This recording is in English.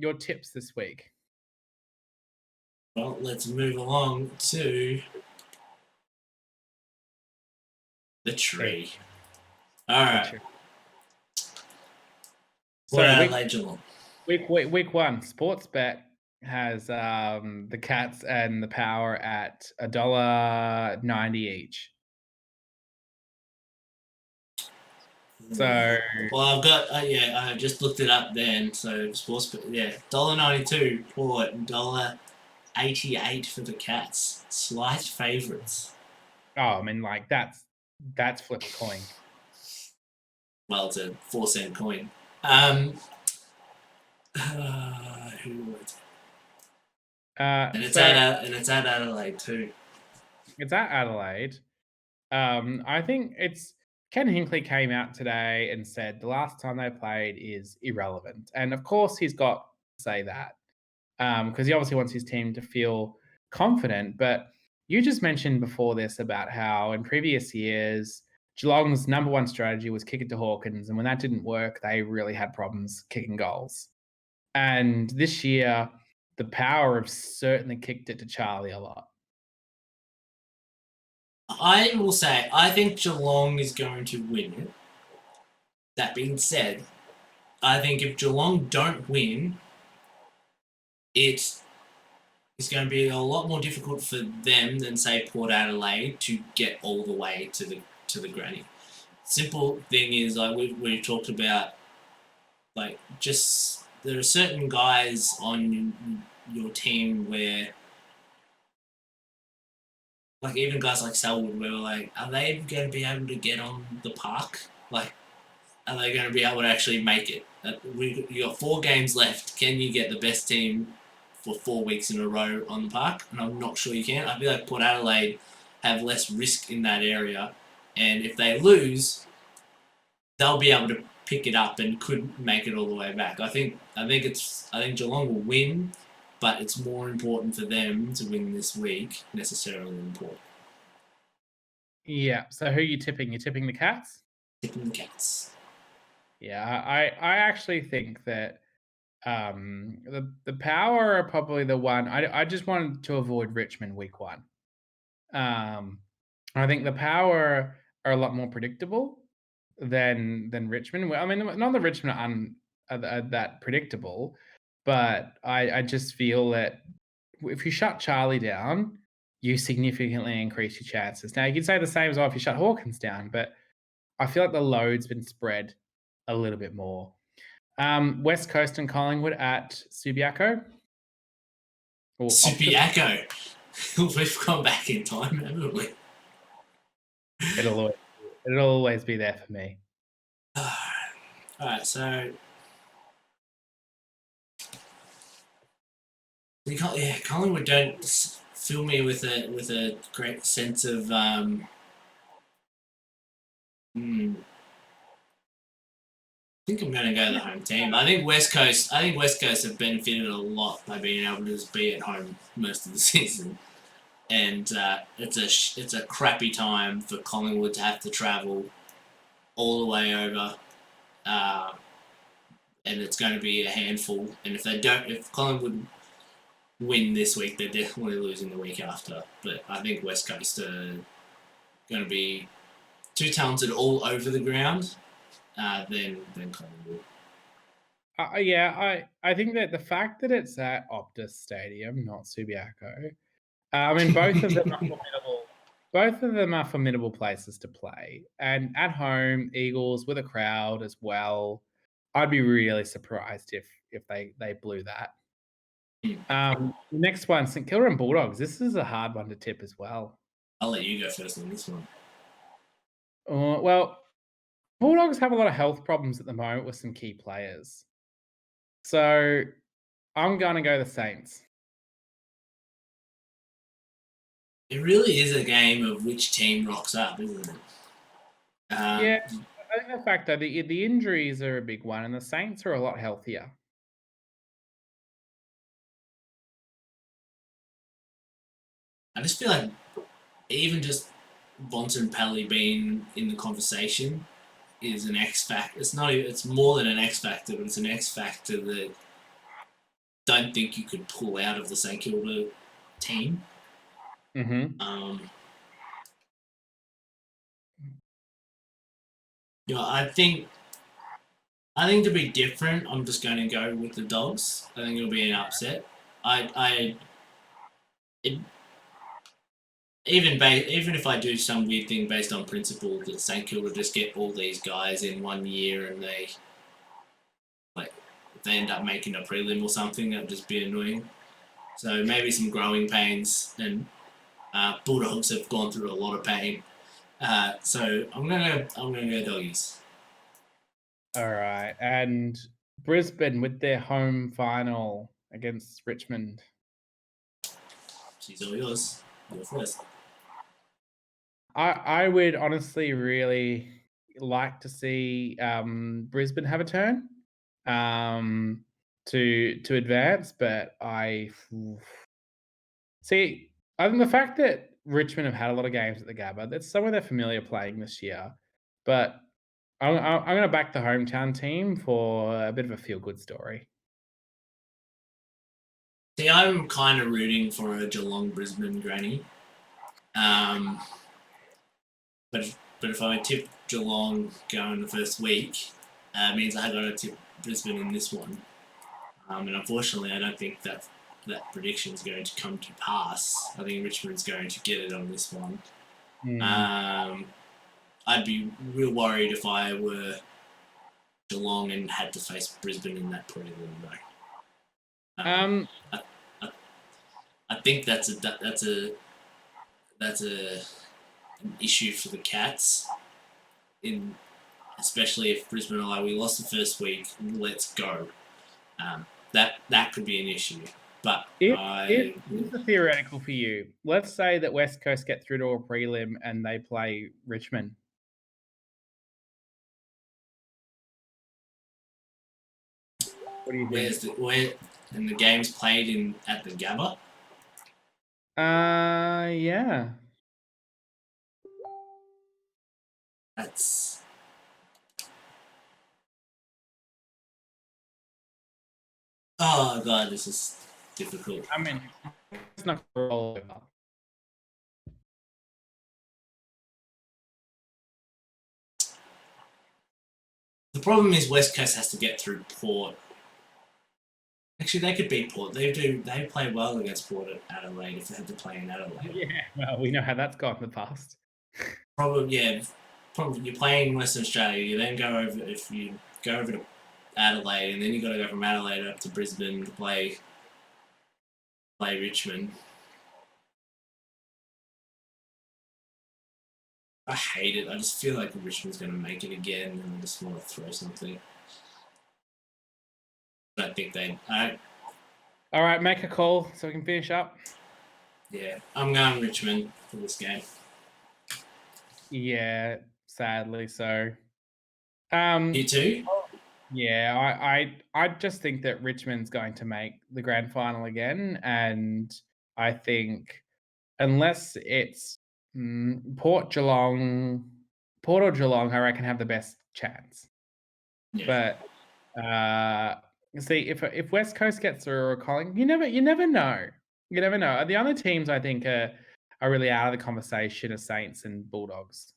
your tips this week? Well, let's move along to the tree. All right. Port So Adelaide Geelong. week one, Sportsbet has the Cats and the Power at $1.90 each. So Well, I've got I just looked it up then. So Sportsbet, $1.92 Port, $1.88 for the Cats. Slight favourites. I mean, like that's flip a coin. Well, it's a 4-cent coin. Who was it? And it's at Adelaide too. It's at Adelaide. I think it's Ken Hinkley came out today and said the last time they played is irrelevant, and of course he's got to say that because he obviously wants his team to feel confident. But you just mentioned before this about how in previous years Geelong's number one strategy was kick it to Hawkins, and when that didn't work, they really had problems kicking goals. And this year, the Power have certainly kicked it to Charlie a lot. I will say, I think Geelong is going to win it. That being said, I think if Geelong don't win, it's going to be a lot more difficult for them than, say, Port Adelaide to get all the way to the granny. Simple thing is, like we talked about, like just there are certain guys on your team where, like even guys like Selwood, where we're like, are they going to be able to get on the park? Like, are they going to be able to actually make it? You got 4 games left. Can you get the best team for 4 weeks in a row on the park? And I'm not sure you can. I feel like Port Adelaide have less risk in that area, and if they lose, they'll be able to pick it up and could make it all the way back. I think Geelong will win, but it's more important for them to win this week necessarily than Port. Yeah. So who are you tipping? You're tipping the Cats? Tipping the Cats. Yeah, I actually think that the Power are probably the one. I just wanted to avoid Richmond week one. I think the Power are a lot more predictable than Richmond. Well, I mean, not that Richmond are that predictable, but I just feel that if you shut Charlie down, you significantly increase your chances. Now you could say the same as well if you shut Hawkins down, but I feel like the load's been spread a little bit more. West Coast and Collingwood at Subiaco. Subiaco. We've gone back in time, haven't we? It'll always be there for me. All right, so Collingwood don't fill me with a great sense of I think I'm going to go the home team. I think West Coast have benefited a lot by being able to just be at home most of the season, and it's a crappy time for Collingwood to have to travel all the way over, and it's going to be a handful. And if Collingwood win this week, they're definitely losing the week after. But I think West Coast are going to be too talented all over the ground. Than Collingwood. I think that the fact that it's at Optus Stadium, not Subiaco, I mean both of them are formidable. Both of them are formidable places to play, and at home, Eagles with a crowd as well. I'd be really surprised if they blew that. The next one, St Kilda and Bulldogs. This is a hard one to tip as well. I'll let you go first on this one. Well, Bulldogs have a lot of health problems at the moment with some key players. So I'm going to go the Saints. It really is a game of which team rocks up, isn't it? Yeah, I think the fact that the injuries are a big one, and the Saints are a lot healthier. I just feel like even just Bontempelli being in the conversation is an X factor. It's more than an X factor, but it's an X factor that don't think you could pull out of the St Kilda team. Mhm. Um, I think to be different, I'm just going to go with the Dogs. I think it'll be an upset. I it, even if I do some weird thing based on principle that St Kilda just get all these guys in 1 year and they like if they end up making a prelim or something, that'd just be annoying. So maybe some growing pains, and Bulldogs have gone through a lot of pain. So I'm gonna go Doggies. Alright, and Brisbane with their home final against Richmond. She's all yours. You're first. I would honestly really like to see, Brisbane have a turn, to advance, but see, I think the fact that Richmond have had a lot of games at the Gabba, that's somewhere they're familiar playing this year, but I'm gonna back the hometown team for a bit of a feel-good story. See, I'm kind of rooting for a Geelong Brisbane granny. Um, but if I tip Geelong going the first week, it means I got to tip Brisbane in this one. And unfortunately, I don't think that prediction is going to come to pass. I think Richmond's going to get it on this one. Mm. Um, I'd be real worried if I were Geelong and had to face Brisbane in that prelim though. Um, I, I, I think that's a an issue for the Cats in especially if Brisbane are like we lost the first week, let's go. That could be an issue. But if I here's a theoretical for you. Let's say that West Coast get through to a prelim and they play Richmond. What do you think? where and the game's played in at the Gabba. Yeah. That's oh god, this is difficult. I mean, it's not gonna roll over. The problem is West Coast has to get through Port. Actually, they could beat Port. They play well against Port at Adelaide if they had to play in Adelaide. Yeah, well, we know how that's gone in the past. Probably yeah. Probably you're playing Western Australia. You then go over if you go over to Adelaide, and then you got to go from Adelaide up to Brisbane to play Richmond. I hate it. I just feel like Richmond's going to make it again, and I just want to throw something. But I think they. All right, make a call so we can finish up. Yeah, I'm going Richmond for this game. Yeah, sadly so. You too? Yeah, I just think that Richmond's going to make the grand final again, and I think unless it's Port or Geelong, I reckon have the best chance. Yeah. But see if West Coast gets through or Collingwood, you never know. You never know. The other teams I think are really out of the conversation are Saints and Bulldogs.